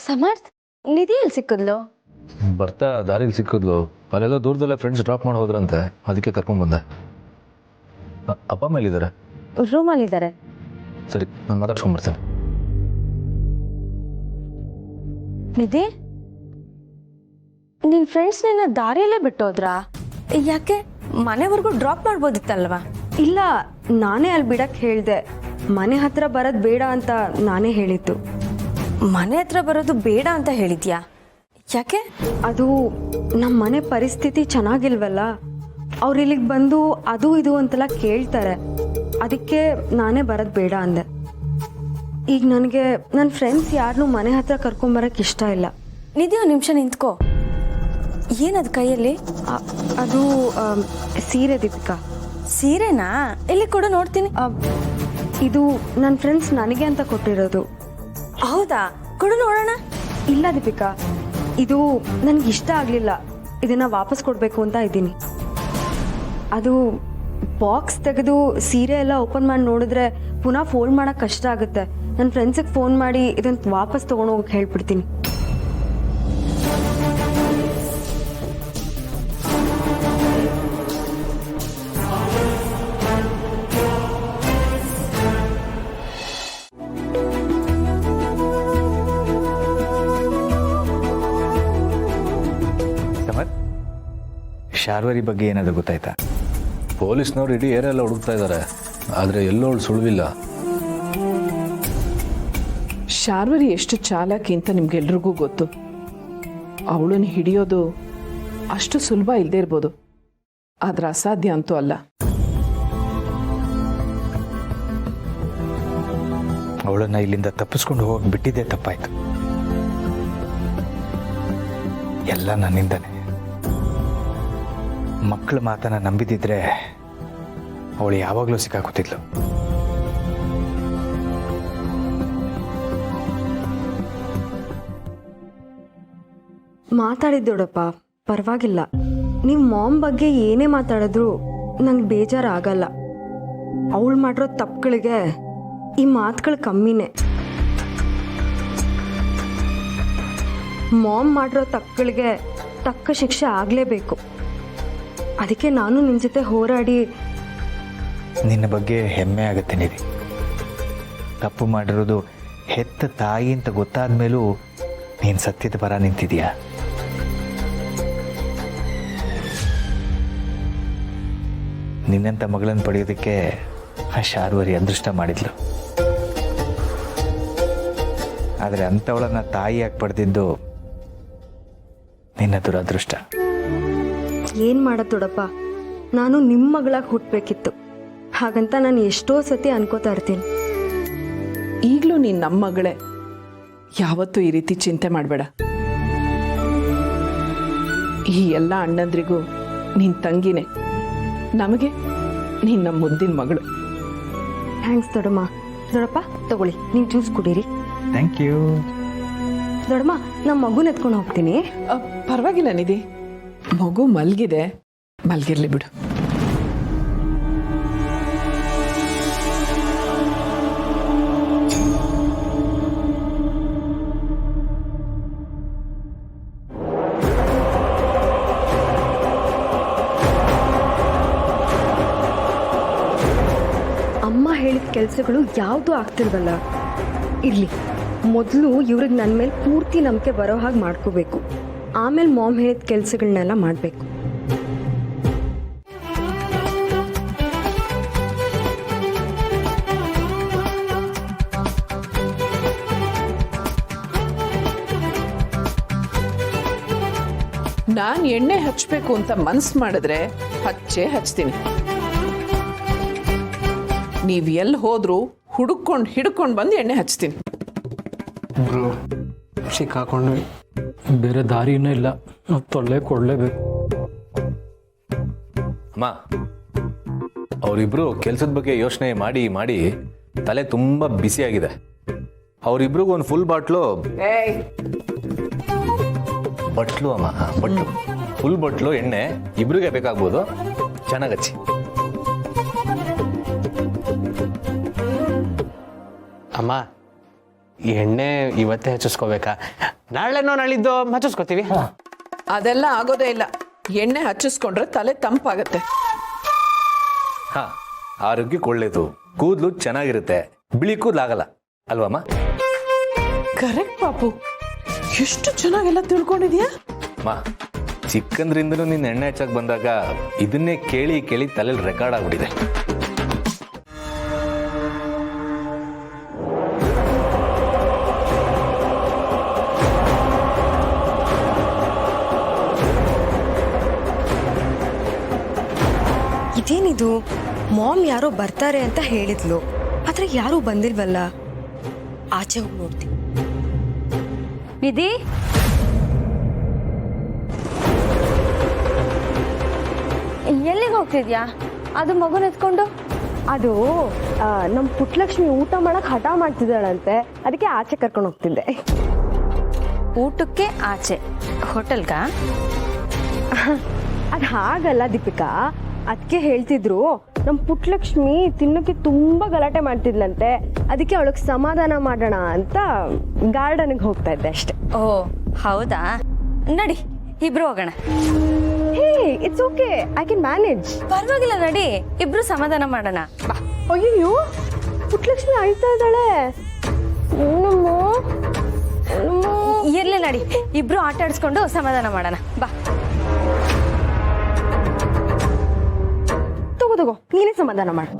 ಸಮರ್ಥ್ ನಿಧಿ ಎಲ್ಲಿ ಸಿಕ್ಕಿದ್ಲು? ಬರ್ತಾ ದಾರಿಲಿ ಸಿಕ್ಕಿದ್ಲು. ಅಲ್ಲೆಲ್ಲ ದೂರದಲ್ಲೇ ಫ್ರೆಂಡ್ಸ್ ಡ್ರಾಪ್ ಮಾಡಿ ಹೋದ್ರಂತೆ, ಅದಕ್ಕೆ ಕರ್ಕೊಂಡು ಬಂದೆ. ಅಪ್ಪ ಅಮ್ಮ ಎಲ್ಲಿದ್ದಾರೆ? ರೂಮಲ್ಲಿದ್ದಾರೆ. ಸರಿ, ನಾನು ಮಾತಾಡ್ಸ್ಕೊಂಡ್ಬರ್ತೇನೆ. ನಿಧಿ, ನಿನ್ನ ಫ್ರೆಂಡ್ಸ್ ನಿನ್ನ ದಾರಿಯಲ್ಲೇ ಬಿಟ್ಟೋದ್ರಾ? ಯಾಕೆ ಮನೆವರೆಗೂ ಡ್ರಾಪ್ ಮಾಡ್ಬೋದಿತ್ತಲ್ವಾ? ಇಲ್ಲ, ನಾನೇ ಅಲ್ಲಿ ಬಿಡಕ್ಕೆ ಹೇಳಿದೆ. ಮನೆ ಹತ್ರ ಬರೋದು ಬೇಡ ಅಂತ ನಾನೇ ಹೇಳಿದ್ದು. ಮನೆ ಹತ್ರ ಬರೋದು ಬೇಡ ಅಂತ ಹೇಳಿದ್ಯಾ? ಯಾಕೆ? ಅದು ನಮ್ಮ ಮನೆ ಪರಿಸ್ಥಿತಿ ಚೆನ್ನಾಗಿಲ್ವಲ್ಲ, ಅವ್ರು ಇಲ್ಲಿಗೆ ಬಂದು ಅದು ಇದು ಅಂತೆಲ್ಲ ಕೇಳ್ತಾರೆ. ಅದಕ್ಕೆ ನಾನೇ ಬರೋದು ಬೇಡ ಅಂದೆ. ಈಗ ನನಗೆ ನನ್ನ ಫ್ರೆಂಡ್ಸ್ ಯಾರನ್ನೂ ಮನೆ ಹತ್ರ ಕರ್ಕೊಂಬರಕ್ಕೆ ಇಷ್ಟ ಇಲ್ಲ. ನಿಧಿ, ಒಂದು ನಿಮಿಷ ನಿಂತ್ಕೋ. ಏನದು ಕೈಯಲ್ಲಿ? ಅದು ಸೀರೆ ದೀಪಿಕಾ. ಸೀರೆನಾ? ಎಲ್ಲಿ ಕೊಡು ನೋಡ್ತೀನಿ. ಇದು ನನ್ನ ಫ್ರೆಂಡ್ಸ್ ನನಗೆ ಅಂತ ಕೊಟ್ಟಿರೋದು. ಹೌದಾ? ಕೊಡು ನೋಡೋಣ. ಇಲ್ಲ ದೀಪಿಕಾ, ಇದು ನನಗೆ ಇಷ್ಟ ಆಗಲಿಲ್ಲ. ಇದನ್ನು ವಾಪಸ್ ಕೊಡಬೇಕು ಅಂತ ಇದ್ದೀನಿ. ಅದು ಬಾಕ್ಸ್ ತೆಗೆದು ಸೀರೆ ಎಲ್ಲ ಓಪನ್ ಮಾಡಿ ನೋಡಿದ್ರೆ ಪುನಃ ಫೋಲ್ಡ್ ಮಾಡೋಕ್ಕೆ ಕಷ್ಟ ಆಗುತ್ತೆ. ನನ್ನ ಫ್ರೆಂಡ್ಸಿಗೆ ಫೋನ್ ಮಾಡಿ ಇದನ್ನು ವಾಪಸ್ ತೊಗೊಂಡು ಹೋಗಕ್ಕೆ ಹೇಳ್ಬಿಡ್ತೀನಿ. ಶಾರ್ವರಿ ಬಗ್ಗೆ ಏನಾದರೂ ಗೊತ್ತಾಯ್ತಾ? ಪೊಲೀಸ್ನವ್ರು ಇಡೀ ಏರಿಯಾ ಎಲ್ಲ ಹುಡುಕ್ತಾ ಇದ್ದಾರೆ, ಆದರೆ ಎಲ್ಲೋ ಸುಳಿವಿಲ್ಲ. ಶಾರ್ವರಿ ಎಷ್ಟು ಚಾಲಾಕಿ ಅಂತ ನಿಮ್ಗೆಲ್ರಿಗೂ ಗೊತ್ತು. ಅವಳನ್ನು ಹಿಡಿಯೋದು ಅಷ್ಟು ಸುಲಭ ಇಲ್ಲದೆ ಇರ್ಬೋದು, ಆದ್ರೆ ಅಸಾಧ್ಯ ಅಂತೂ ಅಲ್ಲ. ಅವಳನ್ನು ಇಲ್ಲಿಂದ ತಪ್ಪಿಸ್ಕೊಂಡು ಹೋಗಿ ಬಿಟ್ಟಿದ್ದೇ ತಪ್ಪಾಯ್ತು. ಎಲ್ಲ ನನ್ನಿಂದನೇ. ಮಕ್ಕಳ ಮಾತನ್ನ ನಂಬಿದಿದ್ರೆ ಅವಳು ಯಾವಾಗಲೂ ಸಿಕ್ಕಾಕೋತಿದ್ಲು. ಮಾತಾಡಿದ್ದೋಡಪ್ಪ, ಪರವಾಗಿಲ್ಲ. ನೀವು ಮಾಮ್ ಬಗ್ಗೆ ಏನೇ ಮಾತಾಡಿದ್ರು ನಂಗೆ ಬೇಜಾರಾಗಲ್ಲ. ಅವಳು ಮಾಡಿರೋ ತಪ್ಪುಗಳಿಗೆ ಈ ಮಾತುಗಳು ಕಮ್ಮಿನೇ. ಮಾಮ್ ಮಾಡಿರೋ ತಪ್ಪುಗಳಿಗೆ ತಕ್ಕ ಶಿಕ್ಷೆ ಆಗಲೇಬೇಕು. ಅದಕ್ಕೆ ನಾನು ನಿನ್ನ ಜೊತೆ ಹೋರಾಡಿ. ನಿನ್ನ ಬಗ್ಗೆ ಹೆಮ್ಮೆ ಆಗುತ್ತೆ ನಿಧಿ. ತಪ್ಪು ಮಾಡಿರೋದು ಹೆತ್ತ ತಾಯಿ ಅಂತ ಗೊತ್ತಾದ ಮೇಲೂ ನೀನು ಸತ್ಯದ ಪರ ನಿಂತಿದೀಯಾ. ನಿನ್ನಂಥ ಮಗಳನ್ನು ಪಡೆಯೋದಕ್ಕೆ ಆ ಶಾರ್ವರಿ ಅದೃಷ್ಟ ಮಾಡಿದ್ಲು. ಆದರೆ ಅಂಥವಳನ್ನ ತಾಯಿಯಾಗಿ ಪಡೆದಿದ್ದು ನಿನ್ನ ದುರದೃಷ್ಟ. ಏನು ಮಾಡೋದೊಡಪ್ಪ, ನಾನು ನಿಮ್ಮ ಮಗಳಾಗಿ ಹುಟ್ಟಬೇಕಿತ್ತು. ಹಾಗಂತ ನಾನು ಎಷ್ಟೋ ಸತಿ ಅನ್ಕೋತಾ ಇರ್ತೀನಿ. ಈಗಲೂ ನೀನು ನಮ್ಮ ಮಗಳೇ, ಯಾವತ್ತೂ ಈ ರೀತಿ ಚಿಂತೆ ಮಾಡಬೇಡ. ಈ ಎಲ್ಲ ಅಣ್ಣಂದ್ರಿಗೂ ನಿನ್ನ ತಂಗಿನೇ, ನಮಗೆ ನೀನು ನಮ್ಮ ಮುದ್ದಿನ ಮಗಳು. ಥ್ಯಾಂಕ್ಸ್ ದೊಡ್ಡಮ್ಮ. ದೊಡ್ಡಪ್ಪ ತಗೊಳ್ಳಿ, ನೀವು ಜ್ಯೂಸ್ ಕುಡೀರಿ. Thank you. ದೊಡ್ಡಮ್ಮ, ನಮ್ಮ ಮಗುನ ಎತ್ಕೊಂಡು ಹೋಗ್ತೀನಿ. ಪರವಾಗಿಲ್ಲ ನಿಧಿ, ಮಗು ಮಲಗಿದೆ, ಮಲಗಿರ್ಲಿ ಬಿಡು. ಅಮ್ಮ ಹೇಳಿದ ಕೆಲಸಗಳು ಯಾವುದೂ ಆಗ್ತಿಲ್ವಲ್ಲ. ಇರ್ಲಿ, ಮೊದಲು ಇವ್ರಿಗೆ ನನ್ನ ಮೇಲೆ ಪೂರ್ತಿ ನಂಬಿಕೆ ಬರೋ ಹಾಗೆ ಮಾಡ್ಕೋಬೇಕು. ಆಮೇಲೆ ಮಾಮ್ ಹೇಳಿದ ಕೆಲಸಗಳನ್ನೆಲ್ಲ ಮಾಡಬೇಕು. ನಾನು ಎಣ್ಣೆ ಹಚ್ಚಬೇಕು ಅಂತ ಮನ್ಸು ಮಾಡಿದ್ರೆ ಹಚ್ತೀನಿ. ನೀವು ಎಲ್ಲಿ ಹೋದ್ರೂ ಹಿಡ್ಕೊಂಡು ಬಂದು ಎಣ್ಣೆ ಹಚ್ತೀನಿ. ಸಿಕ್ಕಾಕೊಂಡು ಬೇರೆ ದಾರಿನೂ ಇಲ್ಲ, ತೊಳ್ಳೆ ಕೊಡಲೇಬೇಕು. ಅಮ್ಮ, ಅವರಿಬ್ರು ಕೆಲಸದ ಬಗ್ಗೆ ಯೋಚನೆ ಮಾಡಿ ಮಾಡಿ ತಲೆ ತುಂಬ ಬಿಸಿಯಾಗಿದೆ. ಅವರಿಬ್ರಿಗೂ ಒಂದು ಫುಲ್ ಬಟ್ಲು ಅಮ್ಮ, ಫುಲ್ ಬಟ್ಲು ಎಣ್ಣೆ ಇಬ್ರಿಗೆ ಬೇಕಾಗ್ಬೋದು. ಚೆನ್ನಾಗಿ ಹಚ್ಚಿ. ಅಮ್ಮ, ಎಣ್ಣೆ ಇವತ್ತೇ ಹಚ್ಚಿಸ್ಕೋಬೇಕಾ? ನಾಳೆನೋ ನಾಳಿದ್ದು ಹಚ್ಚಿಸ್ಕೊತೀವಿ. ಅದೆಲ್ಲ ಆಗೋದೇ ಇಲ್ಲ. ಎಣ್ಣೆ ಹಚ್ಚಿಸ್ಕೊಂಡ್ರೆ ತಲೆ ತಂಪಾಗತ್ತೆ. ಹಾ, ಆರೋಗ್ಯಕ್ಕೆ ಒಳ್ಳೇದು, ಕೂದಲು ಚೆನ್ನಾಗಿರುತ್ತೆ, ಬಿಳಿ ಕೂದಲಾಗಲ್ಲ ಅಲ್ವಮ್ಮ? ಕರೆಕ್ಟ್ ಪಾಪು, ಎಷ್ಟು ಚೆನ್ನಾಗೆಲ್ಲ ತಿಳ್ಕೊಂಡಿದ್ಯಾ. ಮಾ, ಚಿಕ್ಕಂದ್ರಿಂದನೂ ನಿನ್ನ ಎಣ್ಣೆ ಹಚ್ಚಕ್ ಬಂದಾಗ ಇದನ್ನೇ ಕೇಳಿ ಕೇಳಿ ತಲೆಯಲ್ಲಿ ರೆಕಾರ್ಡ್ ಆಗ್ಬಿಟ್ಟಿದೆ. ಇದೇನಿದು? ಮಾಮ್ ಯಾರೋ ಬರ್ತಾರೆ ಅಂತ ಹೇಳಿದ್ಲು, ಆದ್ರೆ ಯಾರೂ ಬಂದಿಲ್ವಲ್ಲ. ಆಚೆ ಹೋಗಿ ನೋಡ್ತೀನಿ. ನಿಧಿ, ಎಲ್ಲಿಗೆ ಹೋಗ್ತಿದ್ಯಾ? ಅದು ಮಗುನ ಎತ್ಕೊಂಡು. ಅದು ನಮ್ಮ ಪುಟ್ಟಲಕ್ಷ್ಮಿ ಊಟ ಮಾಡಕ್ ಹಠ ಮಾಡ್ತಿದ್ದಾಳಂತೆ, ಅದಕ್ಕೆ ಆಚೆ ಕರ್ಕೊಂಡು ಹೋಗ್ತಿದ್ದೆ. ಊಟಕ್ಕೆ ಆಚೆ ಹೋಟೆಲ್ಗಾ? ಅದು ಹಾಗಲ್ಲ ದೀಪಿಕಾ, ಅದಕ್ಕೆ ಹೇಳ್ತಿದ್ರು ನಮ್ಮ ಪುಟ್ಟಲಕ್ಷ್ಮಿ ತಿನ್ನೋಕೆ ತುಂಬಾ ಗಲಾಟೆ ಮಾಡ್ತಿದ್ಲಂತೆ, ಅದಕ್ಕೆ ಅವಳಿಗೆ ಸಮಾಧಾನ ಮಾಡೋಣ ಅಂತ ಗಾರ್ಡನ್ಗೆ ಹೋಗ್ತಾ ಇದ್ದೆ ಅಷ್ಟೆ. ಓ ಹೌದಾ, ನಡಿ ಇಬ್ರು ಹೋಗೋಣ. ಹೇ, it's okay, I can manage. ಪರವಾಗಿಲ್ಲ, ನಡಿ ಇಬ್ರು ಸಮಾಧಾನ ಮಾಡೋಣ. ಬಾ. ಅಯ್ಯೋ, ಪುಟ್ಟಲಕ್ಷ್ಮಿ ಅಳ್ತಾ ಇದ್ದಾಳೆ. ಇರ್ಲಿ, ನಡಿ ಇಬ್ರು ಆಟ ಆಡಿಸ್ಕೊಂಡು ಸಮಾಧಾನ ಮಾಡೋಣ. ಬಾ. ತಗೋ ನೀನೇ ಸಮಾಧಾನ ಮಾಡು.